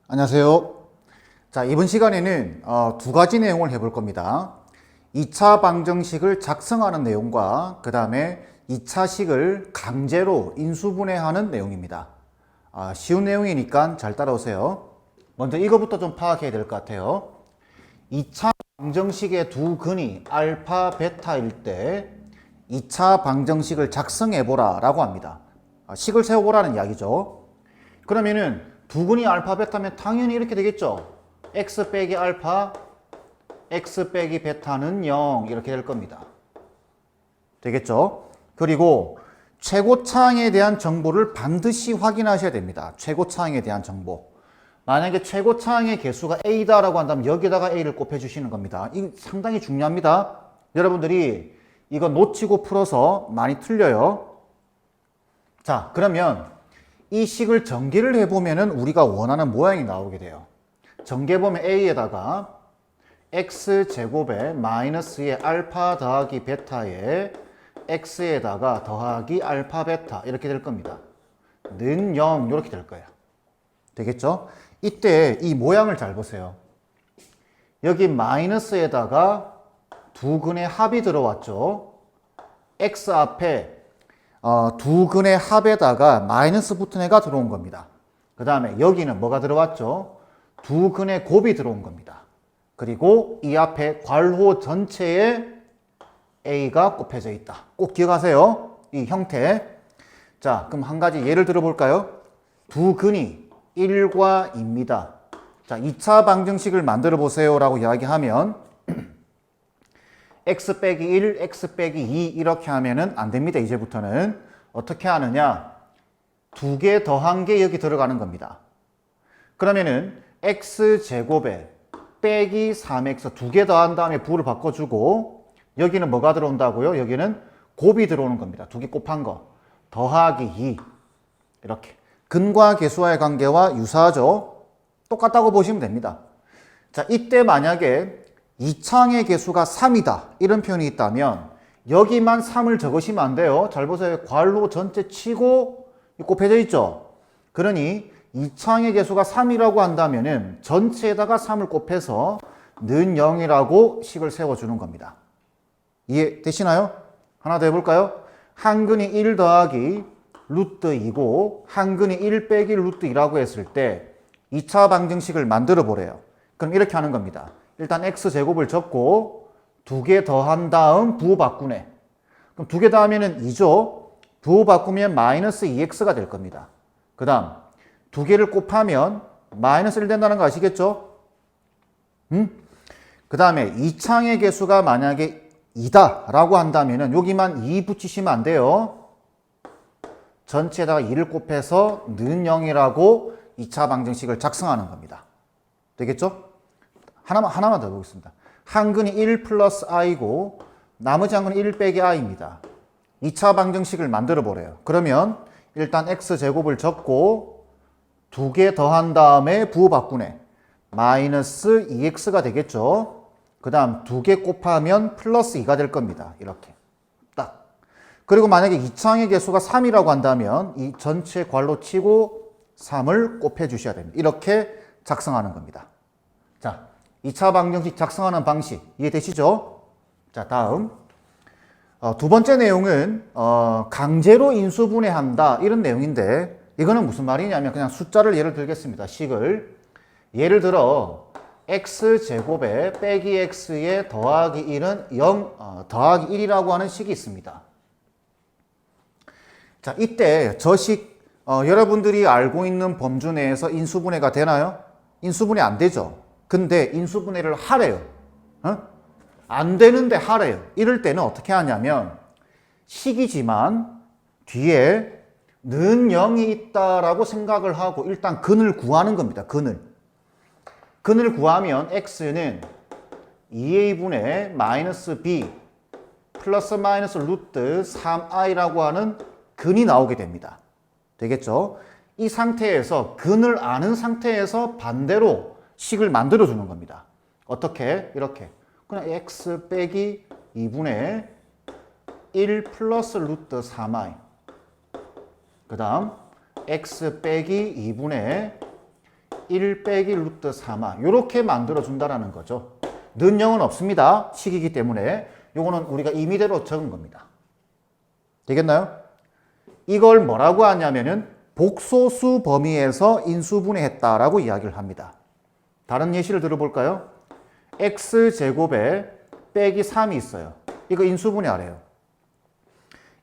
안녕하세요. 자, 이번 시간에는 두 가지 내용을 해볼 겁니다. 2차 방정식을 작성하는 내용과 그 다음에 2차 식을 강제로 인수분해하는 내용입니다. 쉬운 내용이니까 잘 따라오세요. 먼저 이거부터 좀 파악해야 될 것 같아요. 2차 방정식의 두 근이 알파, 베타일 때 2차 방정식을 작성해보라 라고 합니다. 식을 세워보라는 이야기죠. 그러면은 두 근이 알파, 베타면 당연히 이렇게 되겠죠. x 빼기 알파, x 빼기 베타는 0 이렇게 될 겁니다. 되겠죠? 그리고 최고차항에 대한 정보를 반드시 확인하셔야 됩니다. 최고차항에 대한 정보. 만약에 최고차항의 개수가 a다라고 한다면 여기다가 a를 곱해주시는 겁니다. 이거 상당히 중요합니다. 여러분들이 이거 놓치고 풀어서 많이 틀려요. 자, 그러면 이 식을 전개를 해보면은 우리가 원하는 모양이 나오게 돼요. 전개해보면 a에다가 x제곱에 마이너스의 알파 더하기 베타에 x에다가 더하기 알파 베타 이렇게 될 겁니다. 는 0 이렇게 될 거예요. 되겠죠? 이때 이 모양을 잘 보세요. 여기 마이너스에다가 두 근의 합이 들어왔죠. x 앞에 두 근의 합에다가 마이너스 붙은 애가 들어온 겁니다. 그 다음에 여기는 뭐가 들어왔죠? 두 근의 곱이 들어온 겁니다. 그리고 이 앞에 괄호 전체에 a가 곱해져 있다. 꼭 기억하세요. 이 형태. 자, 그럼 한 가지 예를 들어볼까요? 두 근이 1과 2입니다. 자, 2차 방정식을 만들어 보세요 라고 이야기하면 x 빼기 1, x 빼기 2 이렇게 하면은 안 됩니다. 이제부터는 어떻게 하느냐? 두 개 더한 게 여기 들어가는 겁니다. 그러면은 x제곱에 빼기 3x 두 개 더한 다음에 부를 바꿔주고 여기는 뭐가 들어온다고요? 여기는 곱이 들어오는 겁니다. 두 개 곱한 거. 더하기 2 이렇게. 근과 계수와의 관계와 유사하죠? 똑같다고 보시면 됩니다. 자, 이때 만약에 2창의 개수가 3이다 이런 표현이 있다면 여기만 3을 적으시면 안 돼요. 잘 보세요. 괄호 전체 치고 곱해져 있죠. 그러니 2창의 개수가 3이라고 한다면은 전체에다가 3을 곱해서 는 0이라고 식을 세워주는 겁니다. 이해되시나요? 하나 더 해볼까요? 한 근이 1 더하기 루트 2고 한 근이 1 빼기 루트 2라고 했을 때 2차 방정식을 만들어 보래요. 그럼 이렇게 하는 겁니다. 일단 x제곱을 적고 두 개 더한 다음 부호 바꾸네. 그럼 두 개 더하면 2죠. 부호 바꾸면 마이너스 2x가 될 겁니다. 그 다음 두 개를 곱하면 마이너스 1 된다는 거 아시겠죠? 그 다음에 2창의 개수가 만약에 2다 라고 한다면 여기만 2 붙이시면 안 돼요. 전체에다가 2를 곱해서 는 0이라고 2차 방정식을 작성하는 겁니다. 되겠죠? 하나만 더 보겠습니다. 한 근이 1 플러스 i고 나머지 한 근이 1 빼기 i입니다. 2차 방정식을 만들어 보래요. 그러면 일단 x제곱을 적고 두 개 더한 다음에 부호 바꾸네. 마이너스 2x가 되겠죠. 그 다음 두 개 곱하면 플러스 2가 될 겁니다. 이렇게 딱. 그리고 만약에 2창의 개수가 3이라고 한다면 이 전체 괄호 치고 3을 곱해 주셔야 됩니다. 이렇게 작성하는 겁니다. 자, 2차 방정식 작성하는 방식 이해되시죠? 자, 다음 두 번째 내용은 강제로 인수분해한다 이런 내용인데 이거는 무슨 말이냐면 그냥 숫자를 예를 들겠습니다. 식을 예를 들어 x제곱에 빼기 x에 더하기 1은 0 더하기 1이라고 하는 식이 있습니다. 자, 이때 저 식 여러분들이 알고 있는 범주 내에서 인수분해가 되나요? 인수분해 안 되죠. 근데 인수분해를 하래요. 안 되는데 하래요. 이럴 때는 어떻게 하냐면 식이지만 뒤에 는 0이 있다라고 생각을 하고 일단 근을 구하는 겁니다. 근을 구하면 x는 2a분의 마이너스 b 플러스 마이너스 루트 3i라고 하는 근이 나오게 됩니다. 되겠죠? 이 상태에서 근을 아는 상태에서 반대로 식을 만들어 주는 겁니다. 어떻게? 이렇게. 그냥 x 빼기 2분의 1 플러스 루트 3i. 그 다음 x 빼기 2분의 1 빼기 루트 3아 이렇게 만들어준다라는 거죠. 는 0은 없습니다. 식이기 때문에 요거는 우리가 임의대로 적은 겁니다. 되겠나요? 이걸 뭐라고 하냐면은 복소수 범위에서 인수분해했다라고 이야기를 합니다. 다른 예시를 들어볼까요? x제곱에 빼기 3이 있어요. 이거 인수분해하래요.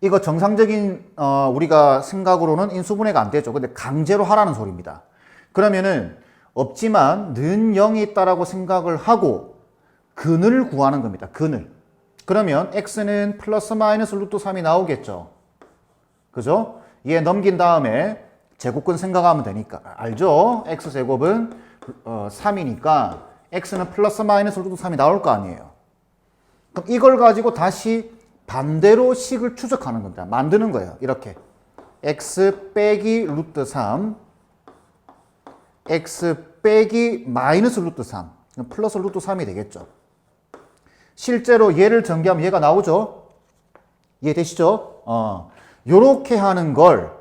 이거 정상적인 우리가 생각으로는 인수분해가 안 되죠. 근데 강제로 하라는 소리입니다. 그러면은 없지만 는 0이 있다라고 생각을 하고 근을 구하는 겁니다. 근을. 그러면 x는 플러스 마이너스 루트 3이 나오겠죠. 그죠? 얘 넘긴 다음에 제곱근 생각하면 되니까 알죠? x제곱은 3이니까 x는 플러스 마이너스 루트 3이 나올 거 아니에요. 그럼 이걸 가지고 다시 반대로 식을 추적하는 겁니다. 만드는 거예요. 이렇게 x 빼기 루트 3 x 빼기 마이너스 루트 3 플러스 루트 3이 되겠죠. 실제로 얘를 전개하면 얘가 나오죠. 이해되시죠? 요렇게 하는 걸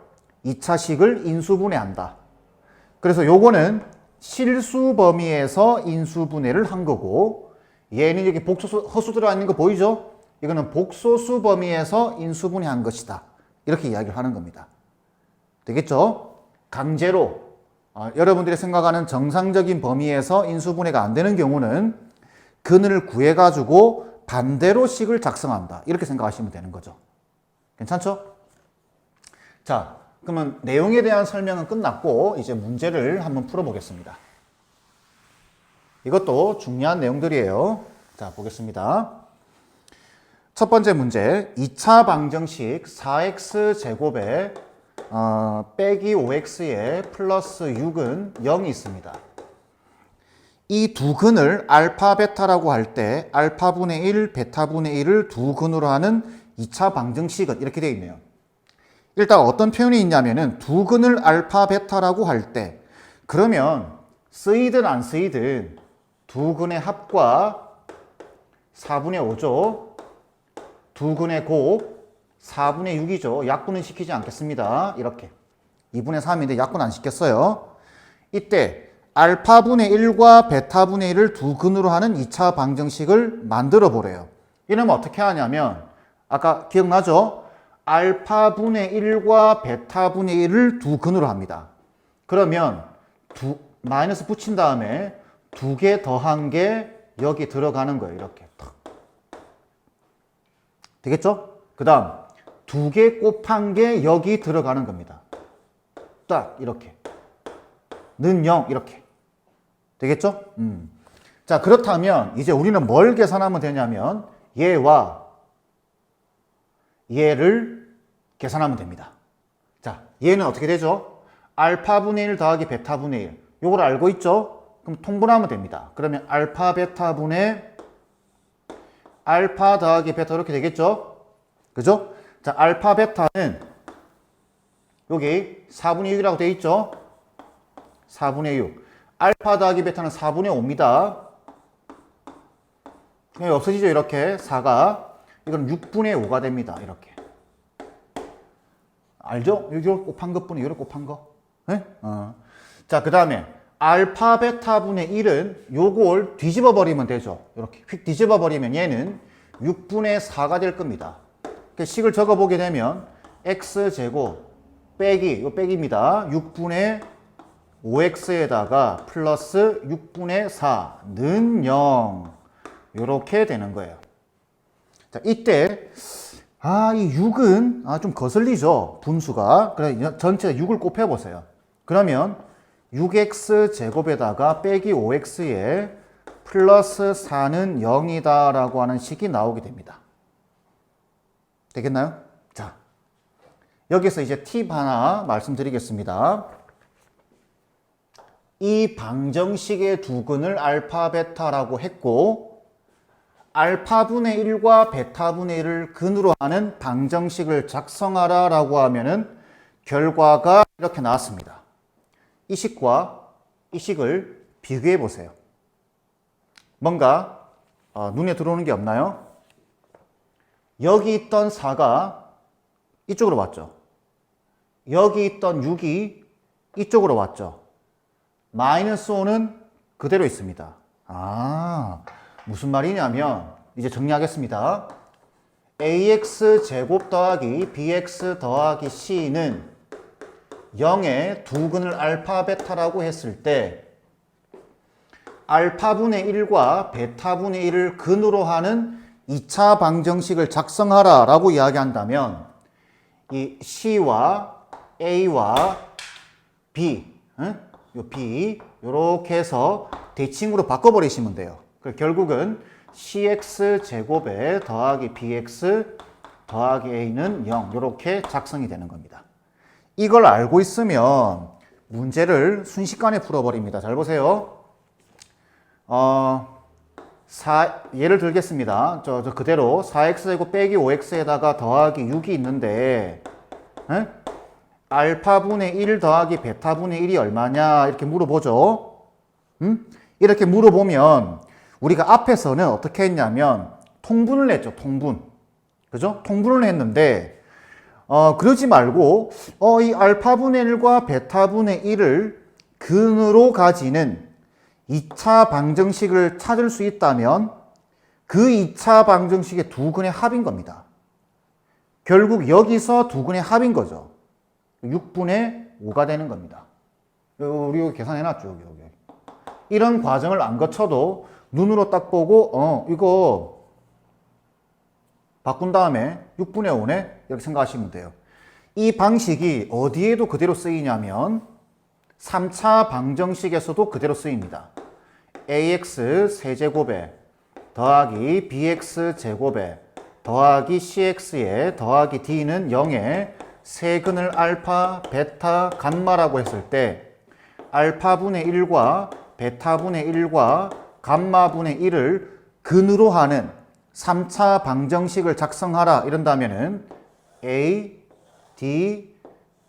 2차식을 인수분해한다. 그래서 요거는 실수 범위에서 인수분해를 한 거고 얘는 여기 복소수 허수 들어가 있는 거 보이죠? 이거는 복소수 범위에서 인수분해한 것이다. 이렇게 이야기를 하는 겁니다. 되겠죠? 강제로 여러분들이 생각하는 정상적인 범위에서 인수분해가 안 되는 경우는 근을 구해가지고 반대로 식을 작성한다. 이렇게 생각하시면 되는 거죠. 괜찮죠? 자, 그러면 내용에 대한 설명은 끝났고 이제 문제를 한번 풀어보겠습니다. 이것도 중요한 내용들이에요. 자, 보겠습니다. 첫 번째 문제, 2차 방정식 4x제곱에 빼기 5x에 플러스 6은 0이 있습니다. 이 두 근을 알파, 베타라고 할 때 알파분의 1, 베타분의 1을 두 근으로 하는 2차 방정식은 이렇게 되어 있네요. 일단 어떤 표현이 있냐면은 두 근을 알파, 베타라고 할 때 그러면 쓰이든 안 쓰이든 두 근의 합과 4분의 5죠. 두 근의 곱 4분의 6이죠. 약분은 시키지 않겠습니다. 이렇게 2분의 3인데 약분 안 시켰어요. 이때 알파분의 1과 베타분의 1을 두 근으로 하는 2차 방정식을 만들어 보래요. 이러면 어떻게 하냐면 아까 기억나죠? 알파분의 1과 베타분의 1을 두 근으로 합니다. 그러면 마이너스 붙인 다음에 두 개 더한 게 여기 들어가는 거예요. 이렇게 되겠죠? 그 다음 두 개 곱한 게 여기 들어가는 겁니다. 딱 이렇게 는 0 이렇게 되겠죠? 자, 그렇다면 이제 우리는 뭘 계산하면 되냐면 얘와 얘를 계산하면 됩니다. 자, 얘는 어떻게 되죠? 알파분의 1 더하기 베타분의 1 요걸 알고 있죠? 그럼 통분하면 됩니다. 그러면 알파 베타분의 알파 더하기 베타 이렇게 되겠죠? 그죠? 자, 알파 베타는 여기 4분의 6이라고 되어 있죠? 4분의 6. 알파 더하기 베타는 4분의 5입니다. 여기 없어지죠? 이렇게 4가. 이건 6분의 5가 됩니다. 이렇게. 알죠? 여기 곱한 것분이 여기 곱한 거. 네? 자, 그 다음에 알파 베타분의 1은 요걸 뒤집어 버리면 되죠. 이렇게 휙 뒤집어 버리면 얘는 6분의 4가 될 겁니다. 식을 적어 보게 되면 x제곱 빼기, 요 빼기입니다. 6분의 5x에다가 플러스 6분의 4는 0 요렇게 되는 거예요. 자, 이때 이 6은 좀 거슬리죠. 분수가. 그래 전체 6을 곱해 보세요. 그러면 6x 제곱에다가 빼기 5x에 플러스 4는 0이다 라고 하는 식이 나오게 됩니다. 되겠나요? 자, 여기서 이제 팁 하나 말씀드리겠습니다. 이 방정식의 두 근을 알파, 베타라고 했고 알파분의 1과 베타분의 1을 근으로 하는 방정식을 작성하라 라고 하면은 결과가 이렇게 나왔습니다. 이 식과 이 식을 비교해 보세요. 뭔가 눈에 들어오는 게 없나요? 여기 있던 4가 이쪽으로 왔죠. 여기 있던 6이 이쪽으로 왔죠. 마이너스 5는 그대로 있습니다. 무슨 말이냐면 이제 정리하겠습니다. ax 제곱 더하기 bx 더하기 c는 0의 두 근을 알파 베타라고 했을 때 알파분의 1과 베타분의 1을 근으로 하는 2차 방정식을 작성하라 라고 이야기한다면 이 c와 a와 b, 요 b 요렇게 해서 대칭으로 바꿔버리시면 돼요. 결국은 cx 제곱에 더하기 bx 더하기 a는 0 요렇게 작성이 되는 겁니다. 이걸 알고 있으면 문제를 순식간에 풀어버립니다. 잘 보세요. 예를 들겠습니다. 저 그대로 4x제곱 빼기 5x에다가 더하기 6이 있는데 알파분의 1 더하기 베타분의 1이 얼마냐 이렇게 물어보죠. 이렇게 물어보면 우리가 앞에서는 어떻게 했냐면 통분을 했죠. 통분. 그죠? 통분을 했는데 그러지 말고 이 알파분의 1과 베타분의 1을 근으로 가지는 2차 방정식을 찾을 수 있다면 그 2차 방정식의 두 근의 합인 겁니다. 결국 여기서 두 근의 합인 거죠. 6분의 5가 되는 겁니다. 우리 여기 계산해놨죠. 여기. 이런 과정을 안 거쳐도 눈으로 딱 보고 이거 바꾼 다음에 6분의 5네? 이렇게 생각하시면 돼요. 이 방식이 어디에도 그대로 쓰이냐면 3차 방정식에서도 그대로 쓰입니다. ax 세제곱에 더하기 bx 제곱에 더하기 cx에 더하기 d는 0에 세근을 알파, 베타, 감마라고 했을 때 알파분의 1과 베타분의 1과 감마분의 1을 근으로 하는 3차 방정식을 작성하라 이런다면은 a, d,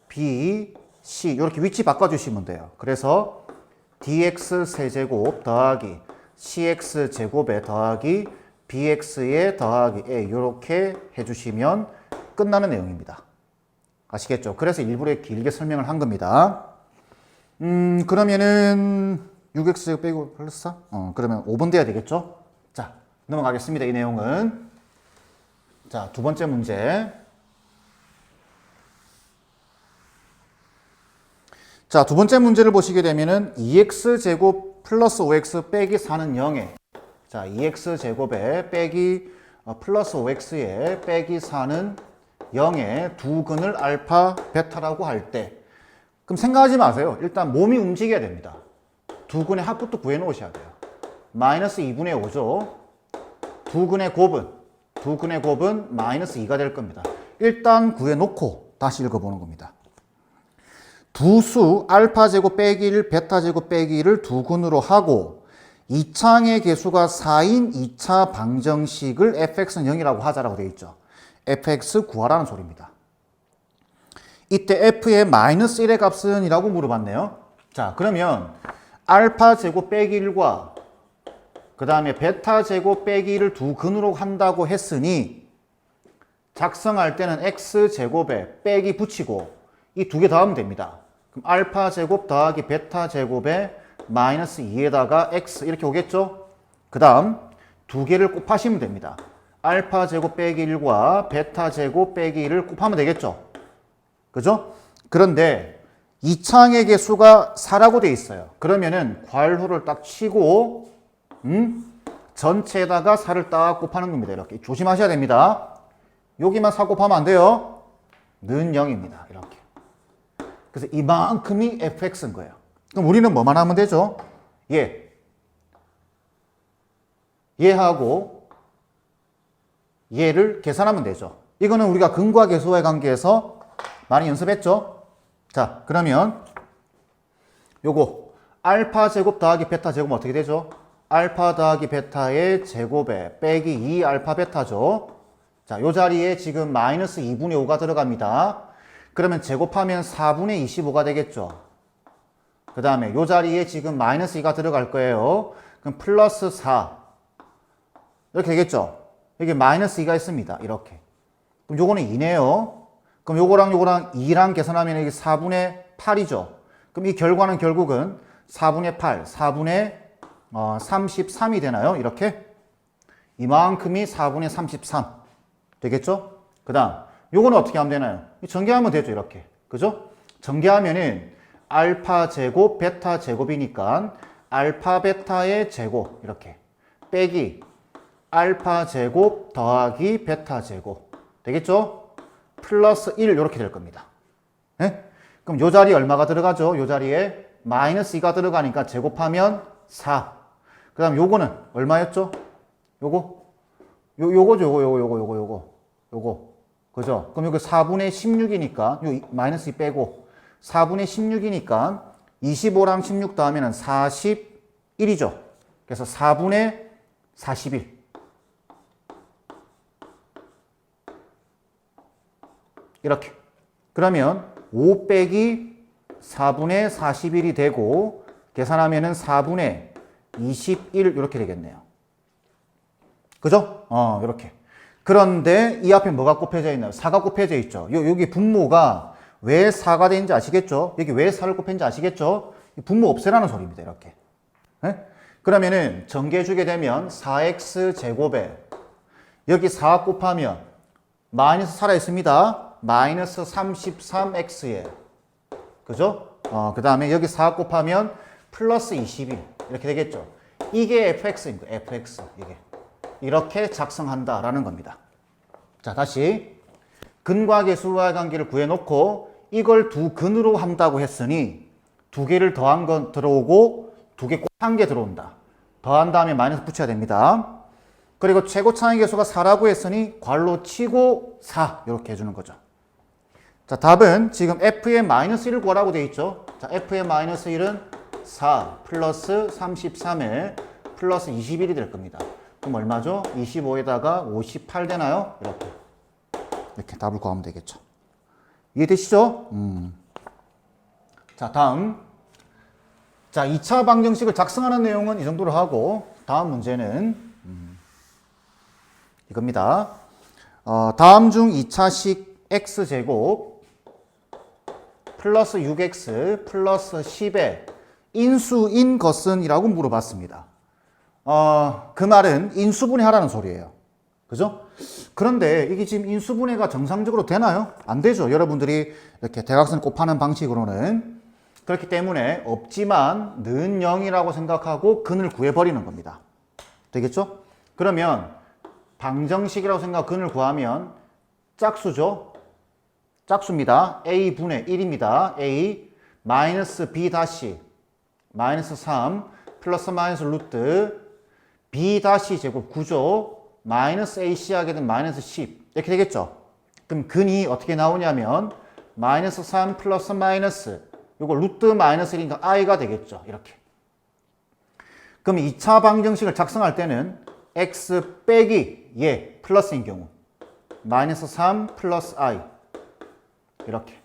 b, c 이렇게 위치 바꿔주시면 돼요. 그래서 dx 세제곱 더하기 cx 제곱에 더하기 bx에 더하기 a 이렇게 해주시면 끝나는 내용입니다. 아시겠죠? 그래서 일부러 길게 설명을 한 겁니다. 그러면은 6x 빼고 플러스 4? 그러면 5번 돼야 되겠죠? 자, 넘어가겠습니다. 이 내용은. 자, 두 번째 문제. 자, 두 번째 문제를 보시게 되면은 2x제곱 플러스 5x 빼기 4는 0에 자, 2x제곱에 빼기 플러스 5x에 빼기 4는 0의 두 근을 알파, 베타라고 할 때 그럼 생각하지 마세요. 일단 몸이 움직여야 됩니다. 두 근의 합부터 구해 놓으셔야 돼요. 마이너스 2분의 5죠. 두 근의 곱은 마이너스 2가 될 겁니다. 일단 구해 놓고 다시 읽어보는 겁니다. 두 수 알파 제곱 빼기 1, 베타 제곱 빼기 1을 두 근으로 하고 이창의 개수가 4인 2차 방정식을 fx는 0이라고 하자라고 되어 있죠. fx 구하라는 소리입니다. 이때 f의 마이너스 1의 값은 이라고 물어봤네요. 자, 그러면 알파 제곱 빼기 1과 그 다음에 베타 제곱 빼기 1을 두 근으로 한다고 했으니 작성할 때는 x 제곱에 빼기 붙이고 이 두 개 더하면 됩니다. 그럼 알파 제곱 더하기 베타 제곱에 마이너스 2에다가 x 이렇게 오겠죠? 그 다음 두 개를 곱하시면 됩니다. 알파 제곱 빼기 1과 베타 제곱 빼기 1을 곱하면 되겠죠? 그죠? 그런데 이창의 개수가 4라고 돼 있어요. 그러면은 괄호를 딱 치고 전체에다가 4를 딱 곱하는 겁니다. 이렇게 조심하셔야 됩니다. 여기만 4 곱하면 안 돼요. 는 0입니다. 이렇게. 그래서 이만큼이 fx인 거예요. 그럼 우리는 뭐만 하면 되죠? 얘하고 얘를 계산하면 되죠. 이거는 우리가 근과 계수와의 관계에서 많이 연습했죠? 자, 그러면 요거 알파 제곱 더하기 베타 제곱은 어떻게 되죠? 알파 더하기 베타의 제곱에 빼기 2 알파 베타죠. 자, 요 자리에 지금 마이너스 2분의 5가 들어갑니다. 그러면 제곱하면 4분의 25가 되겠죠. 그 다음에 요 자리에 지금 마이너스 2가 들어갈 거예요. 그럼 플러스 4 이렇게 되겠죠. 여기 마이너스 2가 있습니다. 이렇게. 그럼 요거는 2네요. 그럼 요거랑 2랑 계산하면 여기 4분의 8이죠. 그럼 이 결과는 결국은 4분의 8, 4분의 33이 되나요? 이렇게? 이만큼이 4분의 33. 되겠죠? 그 다음, 요거는 어떻게 하면 되나요? 전개하면 되죠, 이렇게. 그죠? 전개하면은 알파 제곱, 베타 제곱이니까 알파 베타의 제곱, 이렇게. 빼기 알파 제곱 더하기 베타 제곱. 되겠죠? 플러스 1, 이렇게 될 겁니다. 네? 그럼 요 자리에 얼마가 들어가죠? 요 자리에 마이너스 2가 들어가니까 제곱하면 4. 그 다음 요거는 얼마였죠? 요거죠, 요거. 그죠? 그럼 여기 4분의 16이니까, 요 마이너스 2 빼고, 4분의 16이니까, 25랑 16 더하면 41이죠. 그래서 4분의 41. 이렇게. 그러면 5 빼기 4분의 41이 되고, 계산하면은 4분의 21 이렇게 되겠네요. 그죠? 이렇게. 그런데 이 앞에 뭐가 곱해져 있나요? 4가 곱해져 있죠. 여기 분모가 왜 4가 되는지 아시겠죠? 여기 왜 4를 곱했는지 아시겠죠? 분모 없애라는 소리입니다. 이렇게. 네? 그러면은 전개해주게 되면 4x 제곱에 여기 4 곱하면 마이너스 살아있습니다. 마이너스 33x에. 그죠? 그 다음에 여기 4 곱하면 플러스 21. 이렇게 되겠죠. 이게 fx입니다. fx. 이게. 이렇게 작성한다라는 겁니다. 자, 다시 근과 계수와의 관계를 구해놓고 이걸 두 근으로 한다고 했으니 두 개를 더한 건 들어오고 두 개 곱한 게 들어온다. 더한 다음에 마이너스 붙여야 됩니다. 그리고 최고차의 계수가 4라고 했으니 괄호 치고 4 이렇게 해주는 거죠. 자, 답은 지금 f의 마이너스 1을 구하라고 되어 있죠. 자, f의 마이너스 1은 4 플러스 33에 플러스 21이 될 겁니다. 그럼 얼마죠? 25에다가 58 되나요? 이렇게 답을 구하면 되겠죠. 이해되시죠? 자, 다음. 자, 2차 방정식을 작성하는 내용은 이 정도로 하고, 다음 문제는 이겁니다. 다음 중 2차식 x제곱 플러스 6x 플러스 10의 인수인 것은 이라고 물어봤습니다. 그 말은 인수분해 하라는 소리예요. 그죠? 그런데 이게 지금 인수분해가 정상적으로 되나요? 안 되죠. 여러분들이 이렇게 대각선 곱하는 방식으로는. 그렇기 때문에 없지만 는 0이라고 생각하고 근을 구해버리는 겁니다. 되겠죠? 그러면 방정식이라고 생각하고 근을 구하면 짝수죠? 짝수입니다. a분의 1입니다. a 마이너스 b 다시 마이너스 3 플러스 마이너스 루트 b 다시 제곱 9죠. 마이너스 ac 하게 되면 마이너스 10 이렇게 되겠죠. 그럼 근이 어떻게 나오냐면 마이너스 3 플러스 마이너스 요거 루트 마이너스 1이니까 i가 되겠죠. 이렇게. 그럼 2차 방정식을 작성할 때는 x 빼기 예 플러스인 경우 마이너스 3 플러스 i 이렇게.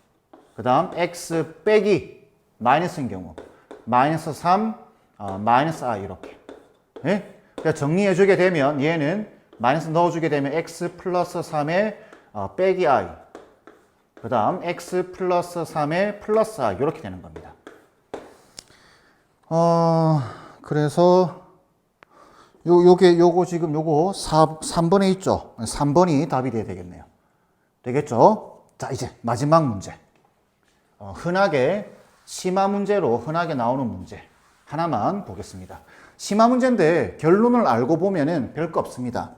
그 다음 x 빼기 마이너스인 경우 마이너스 3 마이너스 i 이렇게. 예? 그러니까 정리해주게 되면 얘는 마이너스 넣어주게 되면 x 플러스 3에 빼기 i 그 다음 x 플러스 3에 플러스 i 이렇게 되는 겁니다. 그래서 요거 지금 요거 3번에 있죠. 3번이 답이 돼야 되겠네요. 되겠죠? 자, 이제 마지막 문제. 흔하게 심화 문제로 흔하게 나오는 문제 하나만 보겠습니다. 심화 문제인데 결론을 알고 보면은 별거 없습니다.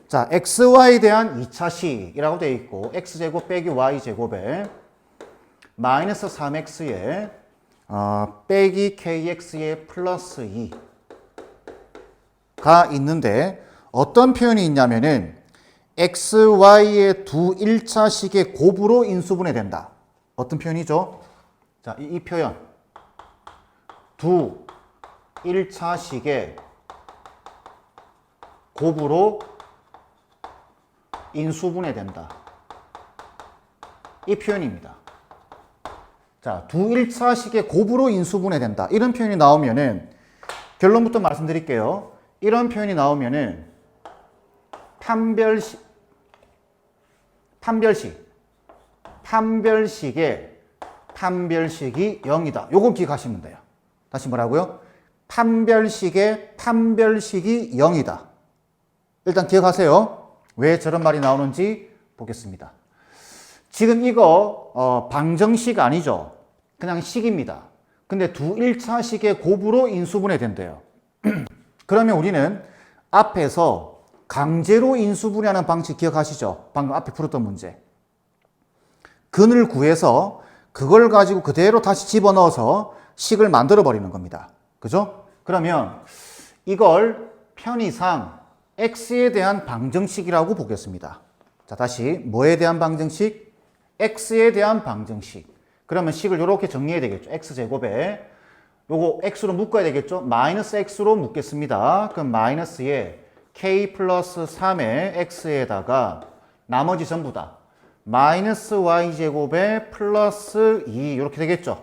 자, xy에 대한 2차식이라고 되어 있고 x제곱 빼기 y제곱에 마이너스 3x에 빼기 kx에 플러스 2가 있는데 어떤 표현이 있냐면은 xy의 두 1차식의 곱으로 인수분해 된다. 어떤 표현이죠? 자, 이 표현. 두 1차식의 곱으로 인수분해 된다. 이 표현입니다. 자, 두 1차식의 곱으로 인수분해 된다. 이런 표현이 나오면은 결론부터 말씀드릴게요. 이런 표현이 나오면은 판별식의 판별식이 0이다. 요걸 기억하시면 돼요. 다시 뭐라고요? 판별식의 판별식이 0이다. 일단 기억하세요. 왜 저런 말이 나오는지 보겠습니다. 지금 이거 방정식 아니죠? 그냥 식입니다. 근데 두 1차식의 곱으로 인수분해 된대요. 그러면 우리는 앞에서 강제로 인수분해하는 방식 기억하시죠? 방금 앞에 풀었던 문제. 근을 구해서 그걸 가지고 그대로 다시 집어넣어서 식을 만들어 버리는 겁니다. 그죠? 그러면 이걸 편의상 x에 대한 방정식이라고 보겠습니다. 자, 다시 뭐에 대한 방정식? x에 대한 방정식. 그러면 식을 이렇게 정리해야 되겠죠. x제곱에 요거 x로 묶어야 되겠죠. 마이너스 x로 묶겠습니다. 그럼 마이너스에 k 플러스 3의 x에다가 나머지 전부 다 마이너스 y제곱에 플러스 2 이렇게 되겠죠.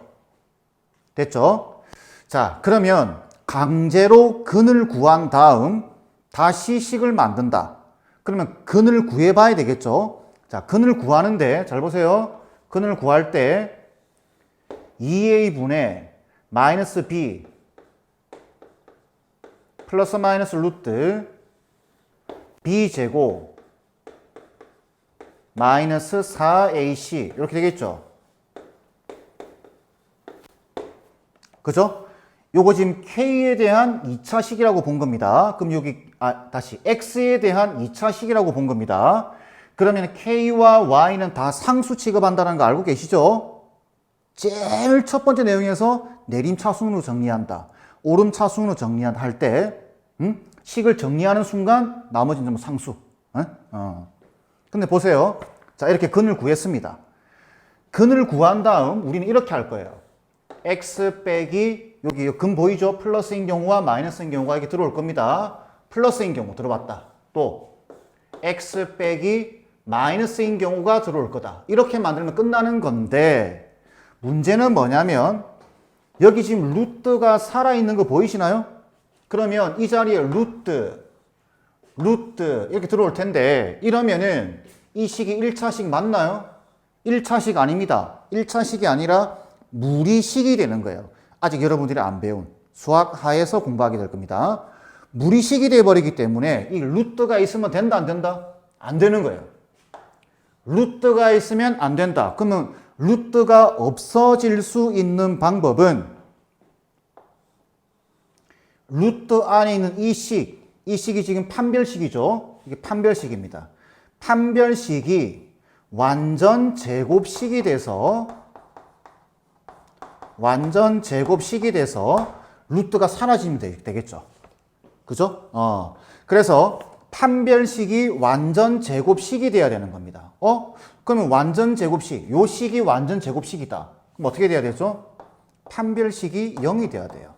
됐죠? 자, 그러면 강제로 근을 구한 다음 다시 식을 만든다. 그러면 근을 구해봐야 되겠죠. 자, 근을 구하는데 잘 보세요. 근을 구할 때 2a분의 마이너스 b 플러스 마이너스 루트 b제곱 마이너스 4ac 이렇게 되겠죠. 그죠? 요거 지금 k에 대한 2차식이라고 본 겁니다. 그럼 여기 다시 x에 대한 2차식이라고 본 겁니다. 그러면 k와 y는 다 상수 취급한다는 거 알고 계시죠? 제일 첫 번째 내용에서 내림 차순으로 정리한다. 오름 차순으로 정리한다 할 때 식을 정리하는 순간 나머지는 전부 상수. 근데 보세요. 자, 이렇게 근을 구했습니다. 근을 구한 다음 우리는 이렇게 할 거예요. x 빼기 여기 근 보이죠? 플러스인 경우와 마이너스인 경우가 이렇게 들어올 겁니다. 플러스인 경우 들어봤다. 또 x 빼기 마이너스인 경우가 들어올 거다. 이렇게 만들면 끝나는 건데 문제는 뭐냐면 여기 지금 루트가 살아있는 거 보이시나요? 그러면 이 자리에 루트 이렇게 들어올 텐데 이러면은 이 식이 1차식 맞나요? 1차식 아닙니다. 1차식이 아니라 무리식이 되는 거예요. 아직 여러분들이 안 배운 수학 하에서 공부하게 될 겁니다. 무리식이 돼버리기 때문에 이 루트가 있으면 된다 안 된다? 안 되는 거예요. 루트가 있으면 안 된다. 그러면 루트가 없어질 수 있는 방법은 루트 안에 있는 이 식이 지금 판별식이죠. 이게 판별식입니다. 판별식이 완전 제곱식이 돼서 루트가 사라지면 되겠죠. 그죠? 그래서 판별식이 완전 제곱식이 돼야 되는 겁니다. 그러면 완전 제곱식, 요 식이 완전 제곱식이다. 그럼 어떻게 돼야 되죠? 판별식이 0이 돼야 돼요.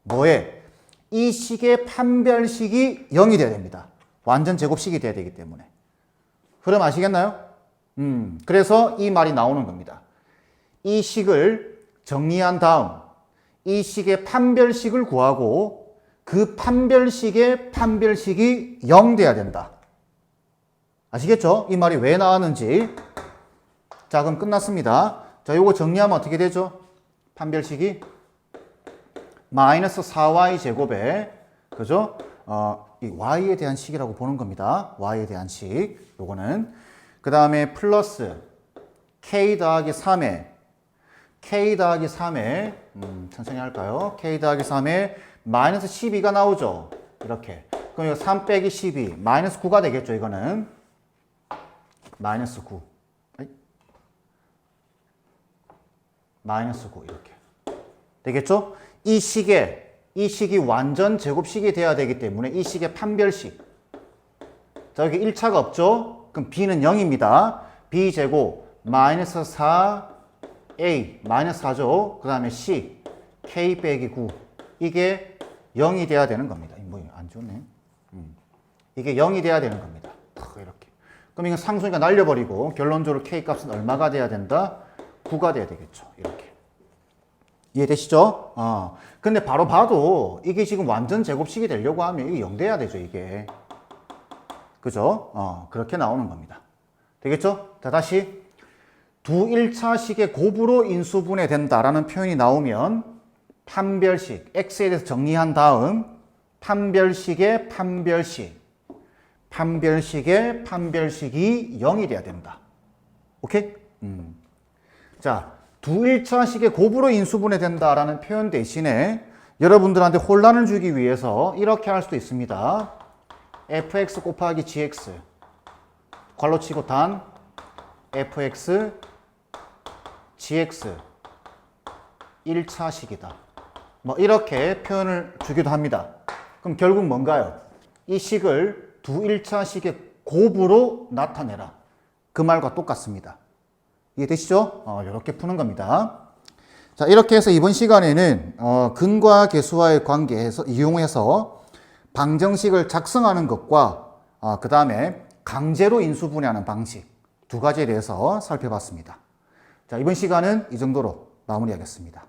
뭐에? 이 식의 판별식이 0이 돼야 됩니다. 완전 제곱식이 돼야 되기 때문에. 흐름 아시겠나요? 그래서 이 말이 나오는 겁니다. 이 식을 정리한 다음 이 식의 판별식을 구하고 그 판별식의 판별식이 0 돼야 된다. 아시겠죠? 이 말이 왜 나왔는지. 자, 그럼 끝났습니다. 자, 요거 정리하면 어떻게 되죠? 판별식이 마이너스 4y 제곱에 그죠? 이 y에 대한 식이라고 보는 겁니다. y에 대한 식. 요거는 그 다음에 플러스 k 더하기 3에 천천히 할까요? k 더하기 3에 마이너스 12가 나오죠. 이렇게. 그럼 이거 3 빼기 12 마이너스 9가 되겠죠. 이거는 마이너스 9 마이너스 9 이렇게 되겠죠? 이 식이 완전 제곱식이 돼야 되기 때문에 이 식의 판별식. 자, 여기 1차가 없죠? 그럼 b는 0입니다. b 제곱 마이너스 4a 마이너스 4죠. 그 다음에 c k 빼기 9 이게 0이 돼야 되는 겁니다. 뭐 안 좋네. 이게 0이 돼야 되는 겁니다. 이렇게. 그럼 이건 상수니까 날려버리고 결론적으로 k 값은 얼마가 돼야 된다? 9가 돼야 되겠죠. 이렇게. 이해되시죠? 근데 바로 봐도 이게 지금 완전 제곱식이 되려고 하면 이게 0 돼야 되죠, 이게. 그죠? 그렇게 나오는 겁니다. 되겠죠? 자, 다시. 두 1차식의 곱으로 인수분해된다라는 표현이 나오면 판별식, x에 대해서 정리한 다음 판별식의 판별식, 판별식의 판별식이 0이 돼야 된다. 오케이? 자, 두 1차식의 곱으로 인수분해된다라는 표현 대신에 여러분들한테 혼란을 주기 위해서 이렇게 할 수도 있습니다. fx 곱하기 gx 괄호 치고 단 fx gx 1차식이다. 뭐 이렇게 표현을 주기도 합니다. 그럼 결국 뭔가요? 이 식을 두 1차식의 곱으로 나타내라. 그 말과 똑같습니다. 이해되시죠? 이렇게 푸는 겁니다. 자, 이렇게 해서 이번 시간에는 근과 계수와의 관계에서 이용해서 방정식을 작성하는 것과 그 다음에 강제로 인수분해하는 방식 두 가지에 대해서 살펴봤습니다. 자, 이번 시간은 이 정도로 마무리하겠습니다.